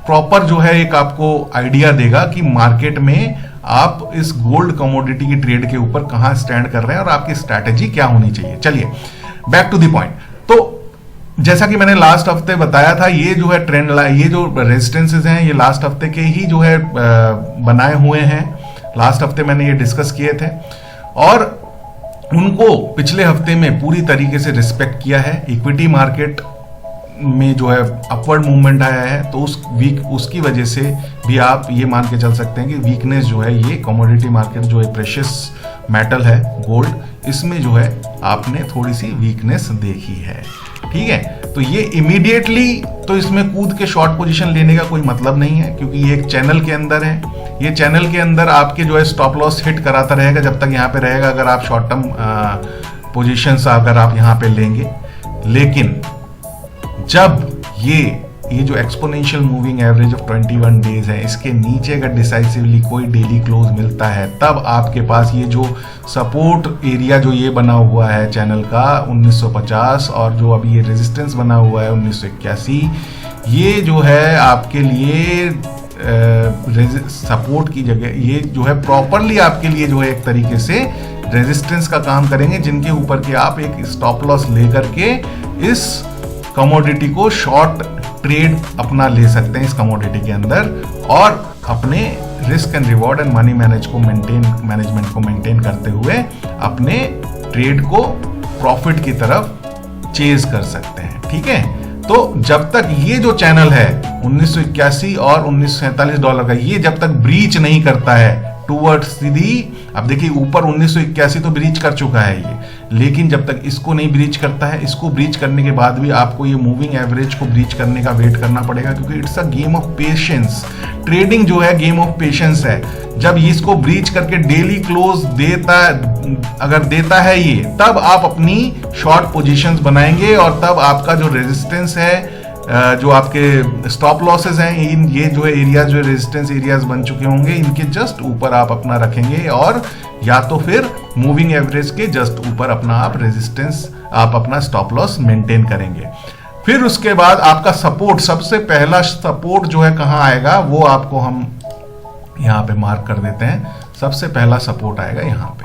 [SPEAKER 1] प्रॉपर जो है एक आपको आइडिया देगा कि मार्केट में आप इस गोल्ड कमोडिटी की ट्रेड के ऊपर कहां स्टैंड कर रहे हैं और आपकी स्ट्रैटेजी क्या होनी चाहिए। चलिए बैक टू द पॉइंट। तो जैसा कि मैंने लास्ट हफ्ते बताया था, ये जो है ट्रेंड लाइन, ये जो रेजिस्टेंसेस हैं, ये लास्ट हफ्ते के ही जो है बनाए हुए हैं। लास्ट हफ्ते मैंने ये डिस्कस किए थे और उनको पिछले हफ्ते में पूरी तरीके से रिस्पेक्ट किया है। इक्विटी मार्केट में जो है अपवर्ड मूवमेंट आया है, तो उसकी वजह से भी आप ये मान के चल सकते हैं कि वीकनेस जो है ये कमोडिटी मार्केट जो है प्रेशियस मेटल है गोल्ड, इसमें जो है आपने थोड़ी सी वीकनेस देखी है। ठीक है, तो ये इमीडिएटली तो इसमें कूद के शॉर्ट पोजीशन लेने का कोई मतलब नहीं है, क्योंकि ये एक चैनल के अंदर है। ये चैनल के अंदर आपके जो है स्टॉप लॉस हिट कराता रहेगा जब तक यहाँ पे रहेगा, अगर आप शॉर्ट टर्म पोजीशंस अगर आप यहाँ पे लेंगे। लेकिन जब ये जो exponential moving average of 21 days है, इसके नीचे अगर डिसाइसिवली कोई डेली क्लोज मिलता है, तब आपके पास ये जो सपोर्ट एरिया जो ये बना हुआ है चैनल का 1950 और जो अभी ये रेजिस्टेंस बना हुआ है 1981, ये जो है आपके लिए सपोर्ट की जगह, ये जो है प्रॉपरली आपके लिए जो है एक तरीके से रेजिस्टेंस का काम करेंगे, जिनके ऊपर के आप एक स्टॉप लॉस लेकर के इस कमोडिटी को शॉर्ट ट्रेड अपना ले सकते हैं इस कमोडिटी के अंदर और अपने risk and reward and money management को मेंटेन करते हुए अपने ट्रेड को प्रॉफिट की तरफ चेज कर सकते हैं। ठीक है, तो जब तक ये जो चैनल है 1981 और $1947 का, ये जब तक ब्रीच नहीं करता है टूवर्ड्स सीधी, अब देखिए ऊपर 1981 तो ब्रीच कर चुका है ये, लेकिन जब तक इसको नहीं ब्रीच करता है, इसको ब्रीच करने के बाद भी आपको ये मूविंग एवरेज को ब्रीच करने का वेट करना पड़ेगा, क्योंकि it's a game of patience. Trading जो है गेम ऑफ पेशेंस है। जब इसको ब्रीच करके डेली क्लोज अगर देता है ये, तब आप अपनी शॉर्ट पोजीशंस बनाएंगे और तब आपका जो रेजिस्टेंस है, जो आपके स्टॉप लॉसेस हैं, ये जो है एरियाज जो रेजिस्टेंस एरियाज बन चुके होंगे, इनके जस्ट ऊपर आप अपना रखेंगे और या तो फिर मूविंग एवरेज के जस्ट ऊपर अपना आप रेजिस्टेंस, आप अपना स्टॉप लॉस मेंटेन करेंगे। फिर उसके बाद आपका सपोर्ट, सबसे पहला सपोर्ट जो है कहाँ आएगा, वो आपको हम यहाँ पे मार्क कर देते हैं। सबसे पहला सपोर्ट आएगा यहाँ पे,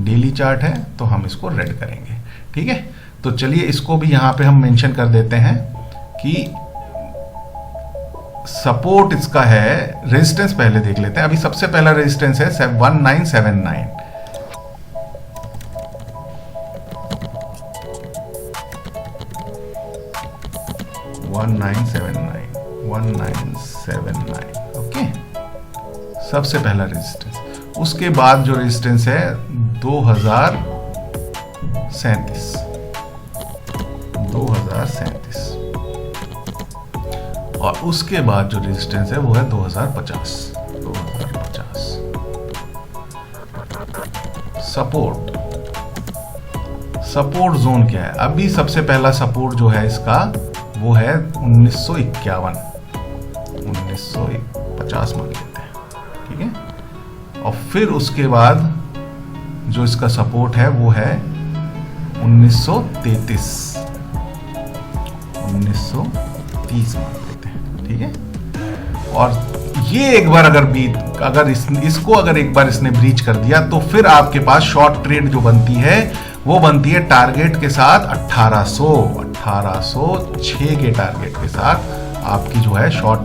[SPEAKER 1] डेली चार्ट है तो हम इसको रेड करेंगे। ठीक है, तो चलिए इसको भी यहाँ पे हम मेंशन कर देते हैं कि सपोर्ट इसका है, रेजिस्टेंस पहले देख लेते हैं। अभी सबसे पहला रेजिस्टेंस है 1979। ओके, सबसे पहला रेजिस्टेंस। उसके बाद जो रेजिस्टेंस है 2037 और उसके बाद जो रेजिस्टेंस है वो है 2050। सपोर्ट जोन क्या है? अभी सबसे पहला सपोर्ट जो है इसका वो है 1950 मान लेते हैं, ठीक है। और फिर उसके बाद जो इसका सपोर्ट है वो है 1930 मान लेते हैं, ठीक है। और ये एक बार अगर इसको एक बार इसने ब्रीच कर दिया तो फिर आपके पास शॉर्ट ट्रेड जो बनती है वो बनती है टारगेट के साथ 1806 के टारगेट के साथ आपकी जो है शॉर्ट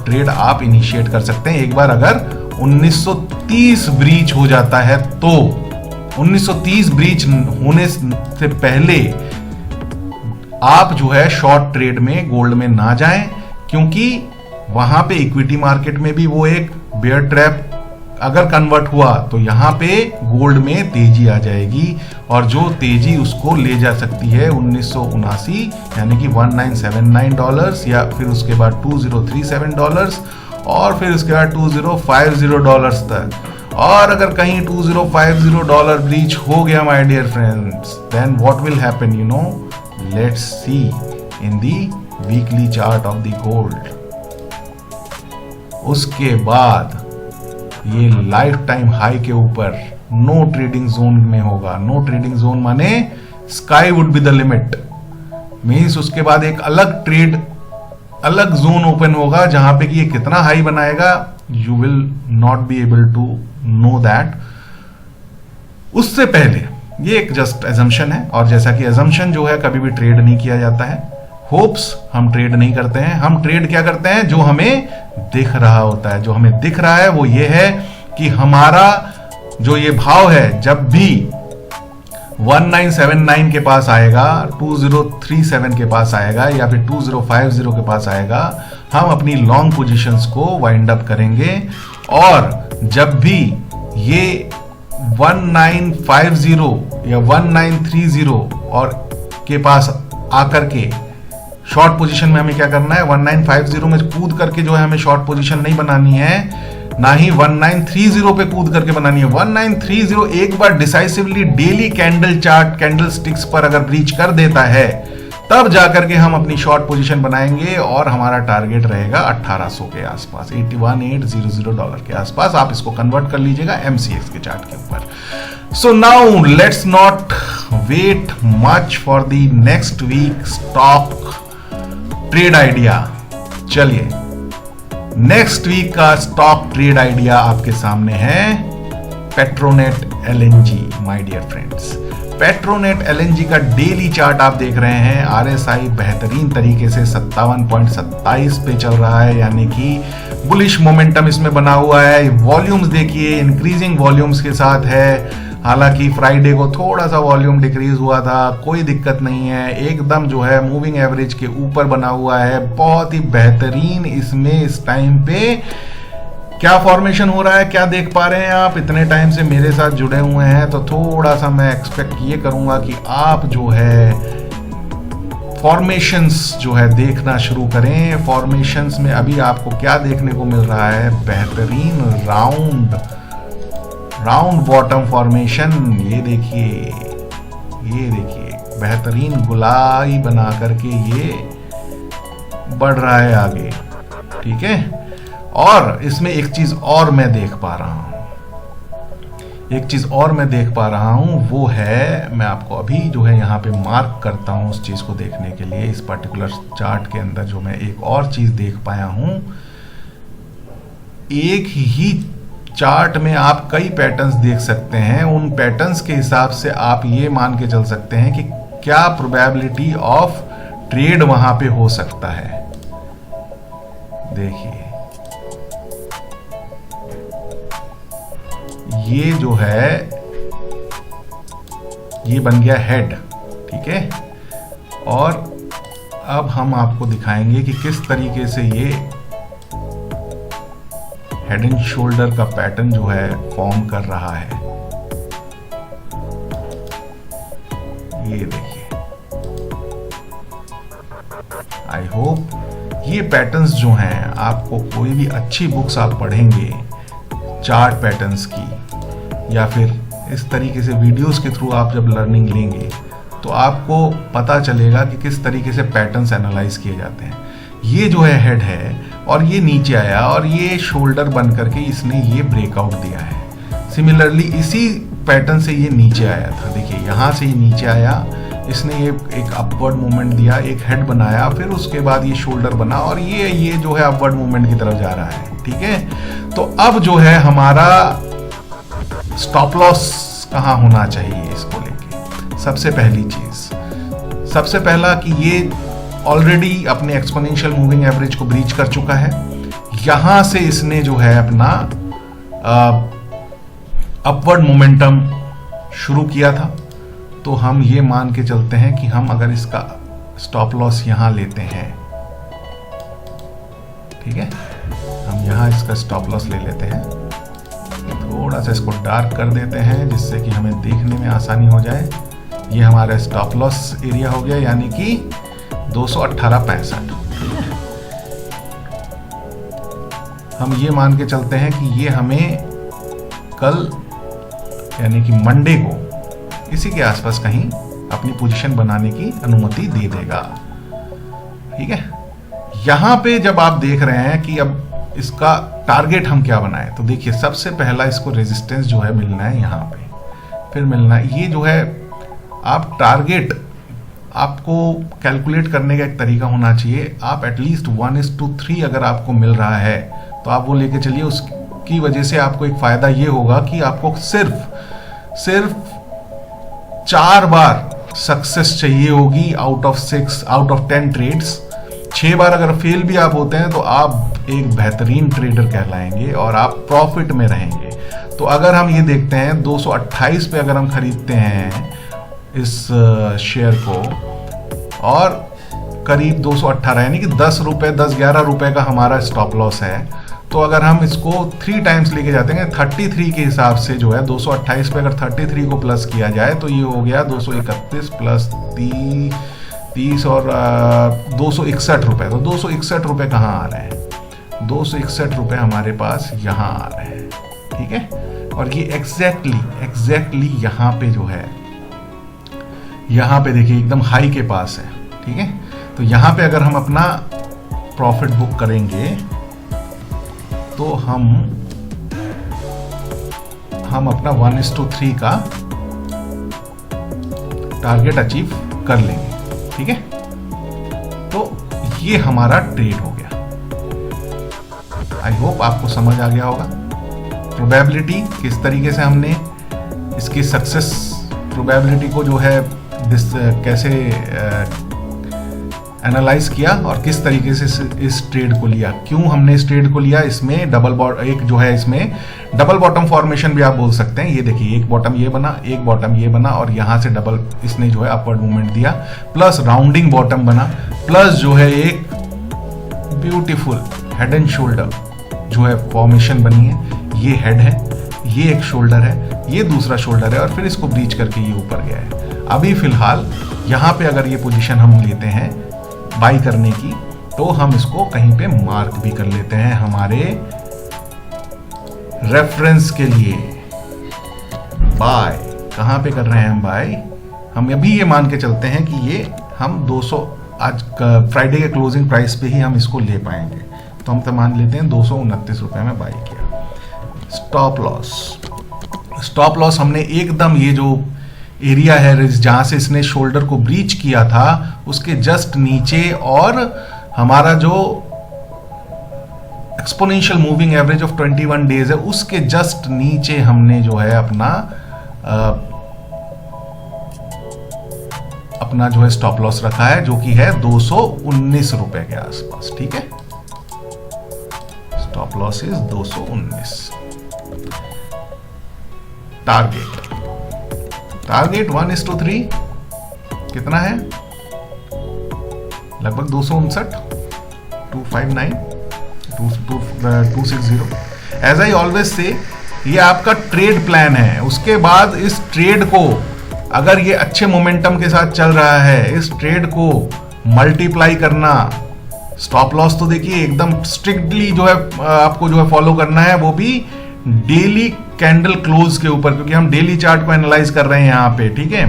[SPEAKER 1] ट्रेड आप इनिशिएट कर सकते हैं। एक बार अगर 1930 ब्रीच हो जाता है तो 1930 ब्रीच होने से पहले आप जो है शॉर्ट ट्रेड में गोल्ड में ना जाएं, क्योंकि वहां पे इक्विटी मार्केट में भी वो एक बेयर ट्रैप अगर कन्वर्ट हुआ तो यहां पे गोल्ड में तेजी आ जाएगी और जो तेजी उसको ले जा सकती है 1979 यानी कि $1979 या फिर उसके बाद $2037 और फिर उसके बाद $2050 तक। और अगर कहीं $2050 ब्रीच हो गया my dear friends, then what will happen you know, let's see in the weekly chart of the gold. उसके बाद ये लाइफ टाइम हाई के ऊपर नो ट्रेडिंग जोन में होगा। नो ट्रेडिंग जोन माने sky would be the limit, means उसके बाद एक अलग जोन ओपन होगा जहां पे कि ये कितना हाई बनाएगा you will not be able to know that. उससे पहले ये एक जस्ट एजम्पशन है, और जैसा कि एजम्पशन जो है कभी भी ट्रेड नहीं किया जाता है, होप्स हम ट्रेड नहीं करते हैं। हम ट्रेड क्या करते हैं? जो हमें दिख रहा होता है। जो हमें दिख रहा है वो ये है कि हमारा जो ये भाव है जब भी 1979 के पास आएगा, 2037 के पास आएगा या फिर 2050 के पास आएगा, हम अपनी लॉन्ग पोजीशंस को वाइंड अप करेंगे। और जब भी ये 1950 या 1930 और के पास आकर के शॉर्ट पोजीशन में हमें क्या करना है, 1950 में कूद करके जो है हमें शॉर्ट पोजीशन नहीं बनानी है, ना ही 1930 पे कूद करके बनानी है। 1930 एक बार डिसाइसिवली डेली कैंडल स्टिक्स पर अगर ब्रीच कर देता है तब जाकर के हम अपनी शॉर्ट पोजीशन बनाएंगे और हमारा टारगेट रहेगा 1800 के आसपास, $81,800 के आसपास। आप इसको कन्वर्ट कर लीजिएगा MCX के चार्ट के ऊपर। So now let's not wait much for the next week stock trade idea. चलिए नेक्स्ट वीक का स्टॉक ट्रेड आइडिया आपके सामने है Petronet LNG। My dear friends, Petronet LNG का डेली चार्ट आप देख रहे हैं। RSI बेहतरीन तरीके से 57.27 पे चल रहा है, यानी कि बुलिश मोमेंटम इसमें बना हुआ है। वॉल्यूम्स देखिए इंक्रीजिंग वॉल्यूम्स के साथ है। हालांकि फ्राइडे को थोड़ा सा वॉल्यूम डिक्रीज हुआ था, कोई दिक्कत नहीं है, एकदम जो है मूविंग एवरेज के ऊपर बना हुआ है। बहुत ही बेहतरीन इसमें इस टाइम पे क्या फॉर्मेशन हो रहा है, क्या देख पा रहे हैं आप? इतने टाइम से मेरे साथ जुड़े हुए हैं तो थोड़ा सा मैं एक्सपेक्ट ये करूंगा कि आप जो है फॉर्मेशंस जो है देखना शुरू करें। फॉर्मेशंस में अभी आपको क्या देखने को मिल रहा है? बेहतरीन राउंड बॉटम फॉर्मेशन। ये देखिए बेहतरीन गुलाई बना करके ये बढ़ रहा है आगे, ठीक है। और इसमें एक चीज और मैं देख पा रहा हूं, वो है, मैं आपको अभी जो है यहाँ पे मार्क करता हूं उस चीज को देखने के लिए। इस पर्टिकुलर चार्ट के अंदर जो मैं एक और चीज देख पाया हूं, एक ही चार्ट में आप कई पैटर्न्स देख सकते हैं। उन पैटर्न्स के हिसाब से आप ये मान के चल सकते हैं कि क्या प्रोबेबिलिटी ऑफ ट्रेड वहां पे हो सकता है। देखिए ये जो है ये बन गया हेड, ठीक है। और अब हम आपको दिखाएंगे कि किस तरीके से ये हेड एंड शोल्डर का पैटर्न जो है फॉर्म कर रहा है। ये देखिए, आई होप ये पैटर्न्स जो हैं, आपको कोई भी अच्छी बुक्स आप पढ़ेंगे चार्ट पैटर्न्स की, या फिर इस तरीके से वीडियोस के थ्रू आप जब लर्निंग लेंगे तो आपको पता चलेगा कि किस तरीके से पैटर्न्स एनालाइज किए जाते हैं। ये जो है हेड है और ये नीचे आया और ये शोल्डर बन करके इसने ये ब्रेकआउट दिया है। सिमिलरली इसी पैटर्न से ये नीचे आया था, देखिए यहाँ से ये नीचे आया, इसने ये एक अपवर्ड मूवमेंट दिया, एक हेड बनाया, फिर उसके बाद ये शोल्डर बना और ये जो है अपवर्ड मूवमेंट की तरफ जा रहा है। ठीक है, तो अब जो है हमारा स्टॉप लॉस कहाँ होना चाहिए इसको लेके। सबसे पहली चीज, सबसे पहला कि ये ऑलरेडी अपने एक्सपोनेंशियल मूविंग एवरेज को ब्रीच कर चुका है। यहां से इसने जो है अपना अपवर्ड मोमेंटम शुरू किया था, तो हम ये मान के चलते हैं कि हम अगर इसका स्टॉप लॉस यहां लेते हैं, ठीक है, हम यहां इसका स्टॉप लॉस ले लेते हैं, थोड़ा सा इसको डार्क कर देते हैं जिससे कि हमें देखने में आसानी हो जाए। ये हमारा स्टॉप लॉस एरिया हो गया, यानी कि 218.65। हम ये मान के चलते हैं कि ये हमें कल यानी कि मंडे को इसी के आसपास कहीं अपनी पोजीशन बनाने की अनुमति दे देगा। ठीक है, यहां पे जब आप देख रहे हैं कि अब इसका टारगेट हम क्या बनाएं, तो देखिए सबसे पहला इसको रेजिस्टेंस जो है मिलना है यहाँ पे, फिर मिलना है ये जो है, आप टारगेट आपको कैलकुलेट करने का एक तरीका होना चाहिए। आप एटलीस्ट 1:3 अगर आपको मिल रहा है तो आप वो लेके चलिए। उसकी वजह से आपको एक फायदा ये होगा कि आपको सिर्फ 4 बार सक्सेस चाहिए होगी आउट ऑफ 10 ट्रेड्स। 6 बार अगर फेल भी आप होते हैं तो आप एक बेहतरीन ट्रेडर कहलाएंगे और आप प्रॉफिट में रहेंगे। तो अगर हम ये देखते हैं 228 पे अगर हम खरीदते हैं इस शेयर को और करीब 218 यानी कि 10 रुपए 10-11 रुपए का हमारा स्टॉप लॉस है, तो अगर हम इसको 3 टाइम्स लेके जाते हैं 33 के हिसाब से जो है 228 पे अगर 33 को प्लस किया जाए तो ये हो गया 231 प्लस 30 और 261 रुपए। तो 261 रुपए कहाँ आ रहे हैं? 261 रुपए हमारे पास यहाँ आ रहे हैं। ठीक है, और ये एग्जैक्टली यहाँ पे जो है, यहाँ पे देखिए एकदम हाई के पास है। ठीक है, तो यहाँ पे अगर हम अपना प्रॉफिट बुक करेंगे तो हम अपना 1:3 का टारगेट अचीव कर लेंगे। ठीक है, तो ये हमारा ट्रेड हो गया। आई होप आपको समझ आ गया होगा। प्रोबेबिलिटी किस तरीके से हमने इसकी सक्सेस प्रोबेबिलिटी को जो है कैसे एनालाइज किया और किस तरीके से इस ट्रेड को लिया, क्यों हमने इस ट्रेड को लिया। इसमें एक जो है इसमें डबल बॉटम फॉर्मेशन भी आप बोल सकते हैं। ये देखिए एक बॉटम ये बना, एक बॉटम ये बना और यहाँ से डबल इसने जो है अपवर्ड मूवमेंट दिया, प्लस राउंडिंग बॉटम बना, प्लस जो है एक ब्यूटीफुल हेड एंड शोल्डर जो है फॉर्मेशन बनी है। ये हेड है, ये एक शोल्डर है, ये दूसरा शोल्डर है और फिर इसको ब्रीच करके ये ऊपर गया है। अभी फिलहाल यहाँ पे अगर ये पोजीशन हम लेते हैं बाई करने की, तो हम इसको कहीं पे मार्क भी कर लेते हैं हमारे रेफरेंस के लिए। बाय कहाँ पे कर रहे हैं हम बाय? हम अभी ये मान के चलते हैं कि ये हम 200 आज फ्राइडे के क्लोजिंग प्राइस पे ही हम इसको ले पाएंगे, तो हम तो मान लेते हैं 229 रुपए में बाई किया। स्टॉप लॉस हमने एकदम ये जो एरिया है जहां से इसने शोल्डर को ब्रीच किया था उसके जस्ट नीचे, और हमारा जो exponential moving average of 21 days है उसके जस्ट नीचे हमने जो है अपना जो है स्टॉप लॉस रखा है, जो कि है 219 रुपए के आसपास। ठीक है, स्टॉप लॉस इज 219। टारगेट 1:3 कितना है? लगभग 259, 260। एज आई ऑलवेज से, ये आपका ट्रेड प्लान है। उसके बाद इस ट्रेड को, अगर ये अच्छे मोमेंटम के साथ चल रहा है, इस ट्रेड को मल्टीप्लाई करना, स्टॉप लॉस तो देखिए एकदम स्ट्रिक्टली जो है आपको जो है फॉलो करना है, वो भी डेली कैंडल क्लोज के ऊपर, क्योंकि हम डेली चार्ट को एनालाइज कर रहे हैं यहाँ पे, ठीक है।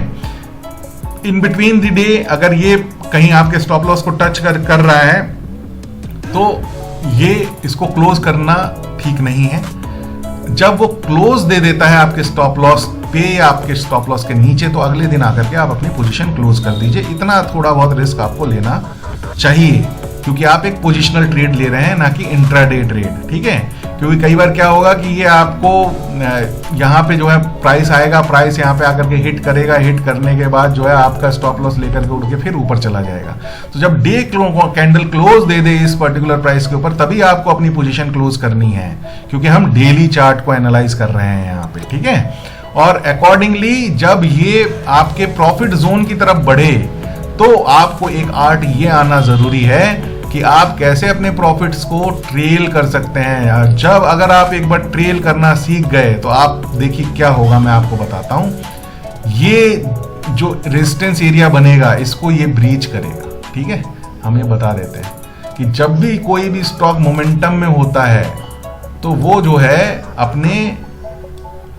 [SPEAKER 1] इन बिटवीन द डे अगर ये कहीं आपके स्टॉप लॉस को टच कर रहा है तो ये इसको क्लोज करना ठीक नहीं है। जब वो क्लोज दे देता है आपके स्टॉप लॉस पे या आपके स्टॉप लॉस के नीचे, तो अगले दिन आकर के आप अपनी पोजीशन क्लोज कर दीजिए। इतना थोड़ा बहुत रिस्क आपको लेना चाहिए, क्योंकि आप एक पोजिशनल ट्रेड ले रहे हैं, ना कि इंट्राडे ट्रेड, ठीक है। क्योंकि कई बार क्या होगा कि ये आपको यहाँ पे जो है प्राइस आएगा, प्राइस यहाँ पे आकर के हिट करेगा, हिट करने के बाद जो है आपका स्टॉप लॉस लेकर के उठ के फिर ऊपर चला जाएगा। तो जब डे कैंडल क्लोज दे दे इस पर्टिकुलर प्राइस के ऊपर, तभी आपको अपनी पोजीशन क्लोज करनी है, क्योंकि हम डेली चार्ट को एनालाइज कर रहे हैं यहाँ पे, ठीक है। और अकॉर्डिंगली जब ये आपके प्रॉफिट जोन की तरफ बढ़े, तो आपको एक आर्ट ये आना जरूरी है कि आप कैसे अपने प्रॉफिट्स को ट्रेल कर सकते हैं। जब अगर आप एक बार ट्रेल करना सीख गए, तो आप देखिए क्या होगा, मैं आपको बताता हूं। ये जो रेजिस्टेंस एरिया बनेगा, इसको ये ब्रीच करेगा, ठीक है। हम ये बता देते हैं कि जब भी कोई भी स्टॉक मोमेंटम में होता है, तो वो जो है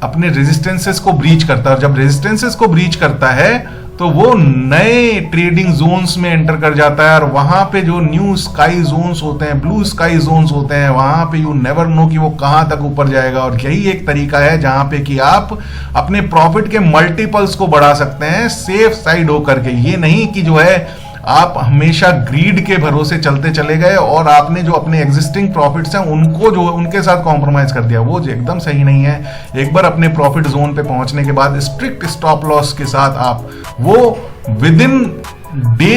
[SPEAKER 1] अपने रेजिस्टेंसेस को ब्रीच करता है। और जब रेजिस्टेंसेस को ब्रीच करता है, तो वो नए ट्रेडिंग जोन्स में एंटर कर जाता है, और वहां पे जो न्यू स्काई जोन्स होते हैं, ब्लू स्काई जोन्स होते हैं, वहां पे यू नेवर नो कि वो कहां तक ऊपर जाएगा। और यही एक तरीका है जहां पे कि आप अपने प्रॉफिट के मल्टीपल्स को बढ़ा सकते हैं सेफ साइड होकर के। ये नहीं कि जो है आप हमेशा ग्रीड के भरोसे चलते चले गए और आपने जो अपने एग्जिस्टिंग प्रॉफिट्स हैं उनको जो है उनके साथ कॉम्प्रोमाइज कर दिया, वो एकदम सही नहीं है। एक बार अपने प्रॉफिट जोन पे पहुंचने के बाद स्ट्रिक्ट स्टॉप लॉस के साथ आप वो विद इन डे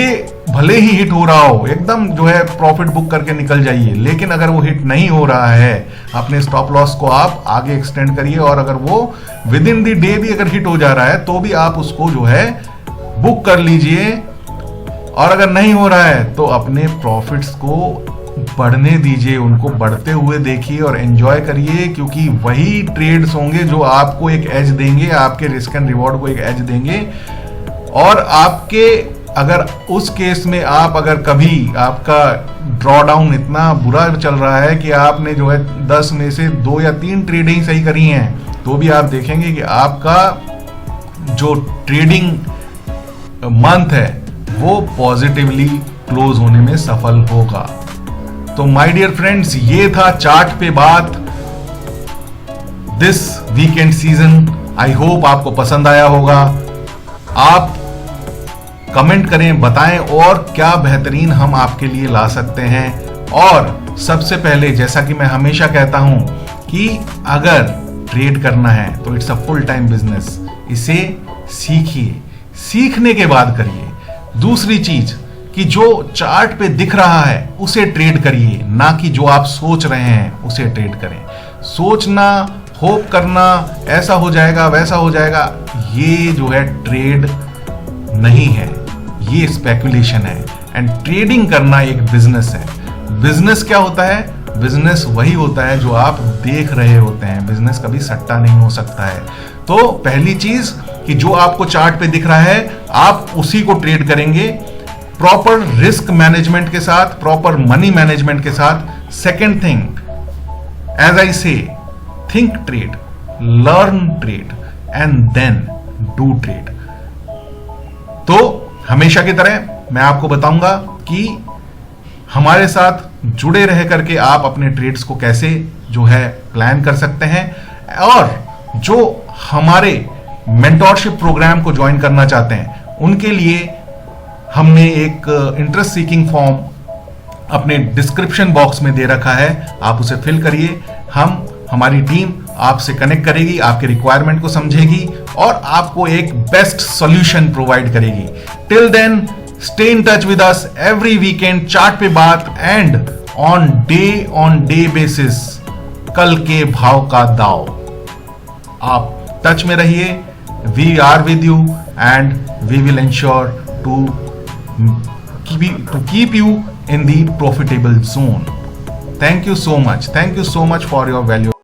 [SPEAKER 1] भले ही हिट हो रहा हो, एकदम जो है प्रॉफिट बुक करके निकल जाइए। लेकिन अगर वो हिट नहीं हो रहा है, अपने स्टॉप लॉस को आप आगे एक्सटेंड करिए, और अगर वो विद इन द डे भी अगर हिट हो जा रहा है, तो भी आप उसको जो है बुक कर लीजिए। और अगर नहीं हो रहा है, तो अपने प्रॉफिट्स को बढ़ने दीजिए, उनको बढ़ते हुए देखिए और एंजॉय करिए, क्योंकि वही ट्रेड्स होंगे जो आपको एक एज देंगे, आपके रिस्क एंड रिवॉर्ड को एक एज देंगे। और आपके अगर उस केस में आप अगर कभी आपका ड्रॉ डाउन इतना बुरा चल रहा है कि आपने जो है 10 में से 2 या 3 ट्रेड ही सही करी हैं, तो भी आप देखेंगे कि आपका जो ट्रेडिंग मंथ है वो पॉजिटिवली क्लोज होने में सफल होगा। तो माय डियर फ्रेंड्स, ये था चार्ट पे बात this weekend season. I hope आपको पसंद आया होगा। आप कमेंट करें, बताएं और क्या बेहतरीन हम आपके लिए ला सकते हैं। और सबसे पहले, जैसा कि मैं हमेशा कहता हूं कि अगर ट्रेड करना है तो it's a full time business. इसे सीखिए, सीखने के बाद करिए। दूसरी चीज कि जो चार्ट पे दिख रहा है उसे ट्रेड करिए, ना कि जो आप सोच रहे हैं उसे ट्रेड करें। सोचना, होप करना, ऐसा हो जाएगा वैसा हो जाएगा, ये जो है ट्रेड नहीं है, ये स्पेकुलेशन है। एंड ट्रेडिंग करना एक बिजनेस है। बिजनेस क्या होता है? बिजनेस वही होता है जो आप देख रहे होते हैं। बिजनेस कभी सट्टा नहीं हो सकता है। तो पहली चीज कि जो आपको चार्ट पे दिख रहा है, आप उसी को ट्रेड करेंगे प्रॉपर रिस्क मैनेजमेंट के साथ, प्रॉपर मनी मैनेजमेंट के साथ। Second thing, as I say, think trade, learn trade and then do trade. तो हमेशा की तरह मैं आपको बताऊंगा कि हमारे साथ जुड़े रह करके आप अपने ट्रेड्स को कैसे जो है प्लान कर सकते हैं। और जो हमारे मेंटोरशिप प्रोग्राम को ज्वाइन करना चाहते हैं, उनके लिए हमने एक इंटरेस्ट सीकिंग फॉर्म अपने डिस्क्रिप्शन बॉक्स में दे रखा है। आप उसे फिल करिए। हमारी टीम आपसे कनेक्ट करेगी, आपके रिक्वायरमेंट को समझेगी और आपको एक बेस्ट सॉल्यूशन प्रोवाइड करेगी। Till then, stay in touch with us every weekend, chart पे बात एंड ऑन डे बेसिस कल के भाव का दाव। आप टच में रहिए। We are with you and we will ensure to keep you in the profitable zone. Thank you so much. Thank you so much for your value.